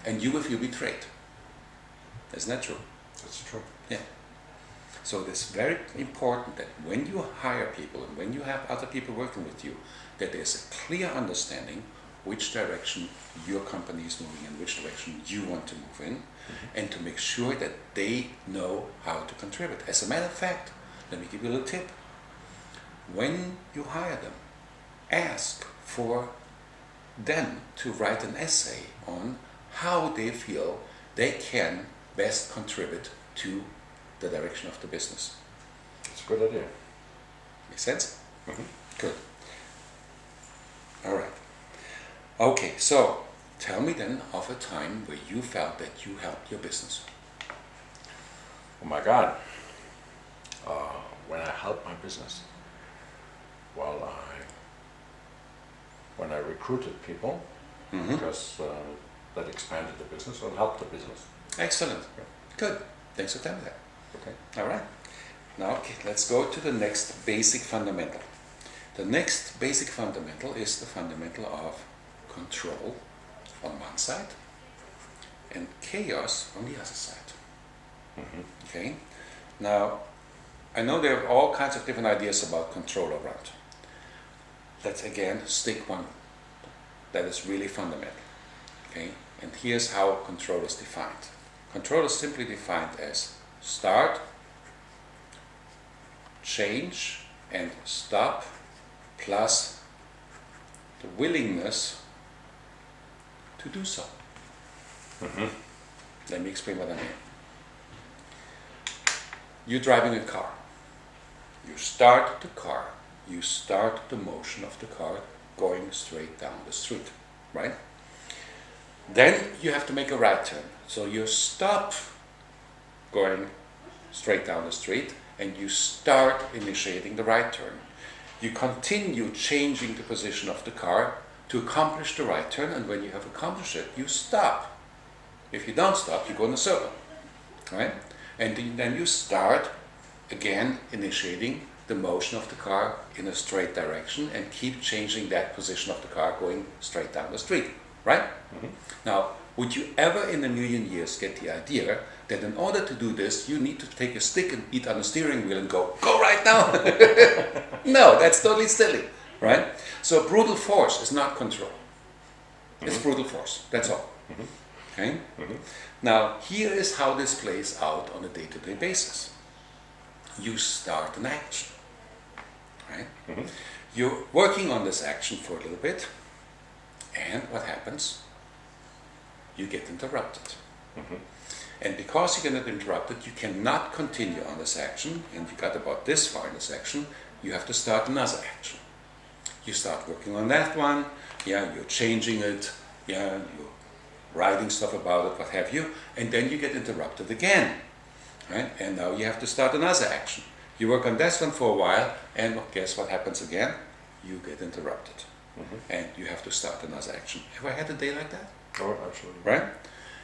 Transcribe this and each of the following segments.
and you will feel betrayed. Isn't that true? That's true. Yeah. So it's very important that when you hire people and when you have other people working with you, that there's a clear understanding which direction your company is moving in, which direction you want to move in, and to make sure that they know how to contribute. As a matter of fact, let me give you a little tip. When you hire them, ask for them to write an essay on how they feel they can best contribute to the direction of the business. That's a good idea. Make sense? Mm-hmm. Good. All right. Okay, so tell me then of a time where you felt that you helped your business. Oh my God. When I helped my business, when I recruited people, because that expanded the business or helped the business. Excellent. Good. Thanks for telling me that. Okay. All right. Now, okay, let's go to the next basic fundamental. The next basic fundamental is the fundamental of control on one side and chaos on the other side. Okay. Now, I know there are all kinds of different ideas about control around. Let's again stick one that is really fundamental. Okay. And here's how control is defined. Control is simply defined as start, change, and stop, plus the willingness to do so. Let me explain what I mean. You're driving a car. You start the car. You start the motion of the car going straight down the street, right? Then you have to make a right turn. So you stop going straight down the street and you start initiating the right turn. You continue changing the position of the car to accomplish the right turn, and when you have accomplished it, you stop. If you don't stop, you go in a circle, right? And then you start again initiating the motion of the car in a straight direction and keep changing that position of the car going straight down the street, right? Now, would you ever in a million years get the idea that in order to do this, you need to take a stick and beat on the steering wheel and go right now? No, that's totally silly, right? So brutal force is not control. It's brutal force, that's all. Okay? Now, here is how this plays out on a day-to-day basis. You start an action, right? You're working on this action for a little bit, and what happens? You get interrupted. And because you get interrupted, you cannot continue on this action, and you got about this far in this action, you have to start another action. You start working on that one, yeah, you're changing it, yeah, you're writing stuff about it, what have you, and then you get interrupted again, right? And now you have to start another action. You work on this one for a while, and guess what happens again? You get interrupted, and you have to start another action. Have I had a day like that? Oh, absolutely. Right?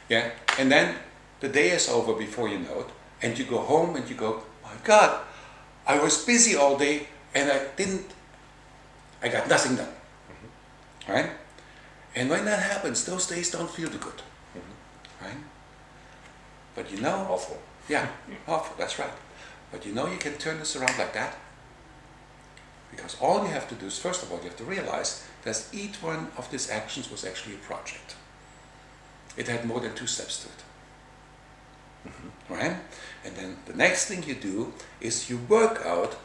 Yeah, and then the day is over before you know it, and you go home and you go, my God, I was busy all day, and I got nothing done, right? And when that happens, those days don't feel too good, right? But you know, Awful. yeah, awful, that's right. But you know you can turn this around like that, because all you have to do is, first of all, you have to realize that each one of these actions was actually a project. It had more than 2 steps to it, right? And then the next thing you do is you work out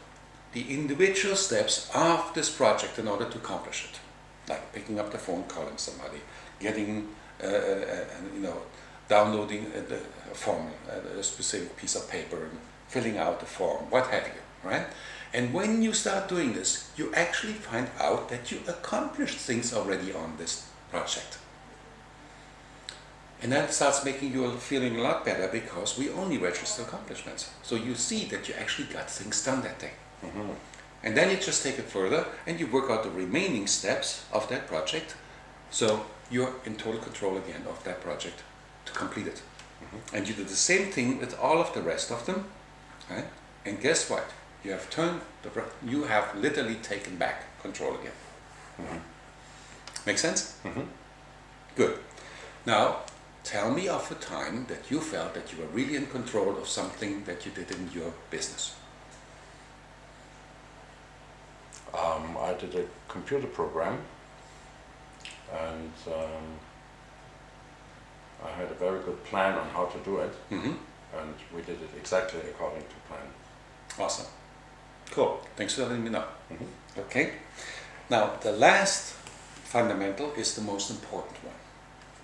the individual steps of this project in order to accomplish it. Like picking up the phone, calling somebody, getting, downloading a form, a specific piece of paper, and filling out the form, what have you, right? And when you start doing this, you actually find out that you accomplished things already on this project. And that starts making you feeling a lot better, because we only register accomplishments. So you see that you actually got things done that day. And then you just take it further and you work out the remaining steps of that project, so you're in total control again of that project to complete it. And you do the same thing with all of the rest of them, right? And guess what? You have literally taken back control again. Make sense? Good. Now, tell me of a time that you felt that you were really in control of something that you did in your business. I did a computer program, and I had a very good plan on how to do it, and we did it exactly according to plan. Awesome. Cool. Thanks for letting me know. Okay. Now, the last fundamental is the most important one.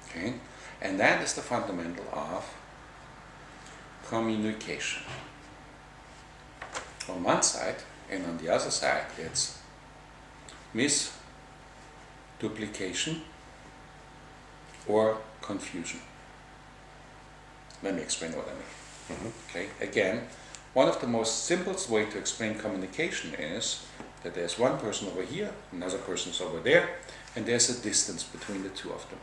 Okay. And that is the fundamental of communication. On one side, and on the other side, it's misduplication or confusion. Let me explain what I mean. Okay. Again, one of the most simplest way to explain communication is that there's one person over here, another person's over there, and there's a distance between the two of them.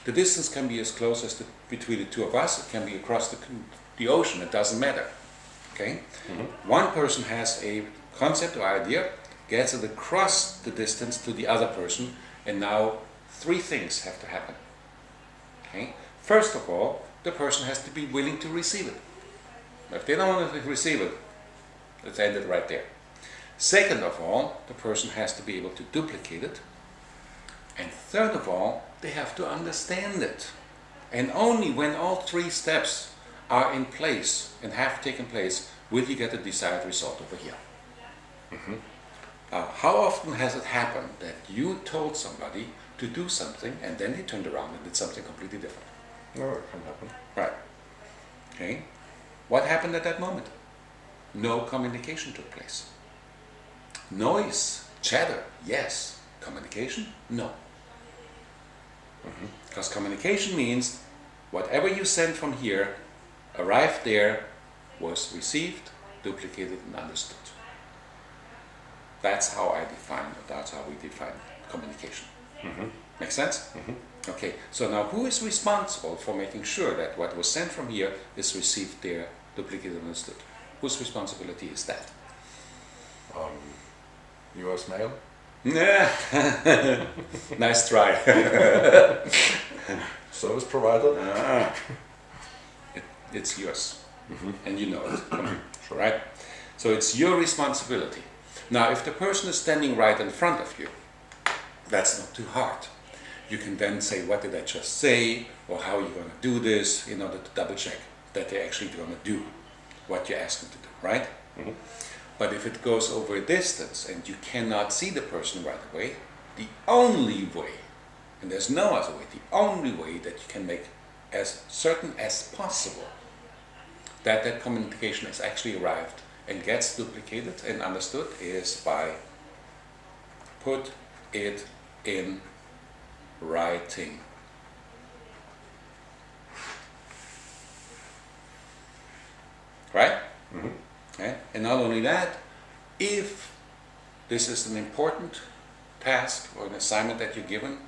The distance can be as close as between the two of us, it can be across the ocean, it doesn't matter. Okay? One person has a concept or idea, gets it across the distance to the other person, and now three things have to happen. Okay? First of all, the person has to be willing to receive it. If they don't want to receive it, it's ended right there. Second of all, the person has to be able to duplicate it. And third of all, they have to understand it. And only when all three steps are in place and have taken place will you get the desired result over here. How often has it happened that you told somebody to do something and then they turned around and did something completely different? No, it can happen. Right. Okay. What happened at that moment? No communication took place. Noise, chatter, yes. Communication, no. Because communication means whatever you sent from here arrived there, was received, duplicated, and understood. That's how I define it. That's how we define communication. Make sense? Okay, so now who is responsible for making sure that what was sent from here is received there, duplicated, and understood? Whose responsibility is that? US mail? Nice try. Service provider? It's yours, and you know it, right? So it's your responsibility. Now, if the person is standing right in front of you, that's not too hard. You can then say, what did I just say, or how are you going to do this, in order to double check that they're actually going to do what you ask them to do, right? But if it goes over a distance and you cannot see the person right away, the only way, and there's no other way, the only way that you can make as certain as possible that that communication has actually arrived and gets duplicated and understood is by put it in writing. Right? Okay? And not only that, if this is an important task or an assignment that you're given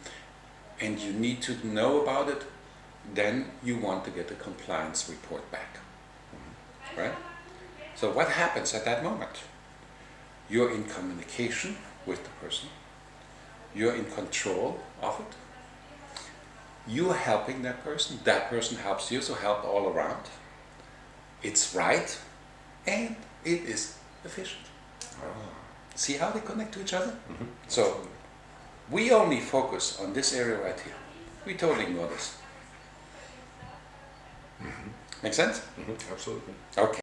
and you need to know about it, then you want to get a compliance report back. Right? So what happens at that moment? You're in communication with the person. You're in control of it. You're helping that person helps you, so help all around. It's right, and it is efficient. See how they connect to each other? So we only focus on this area right here. We totally ignore this. Make sense? Absolutely. Okay.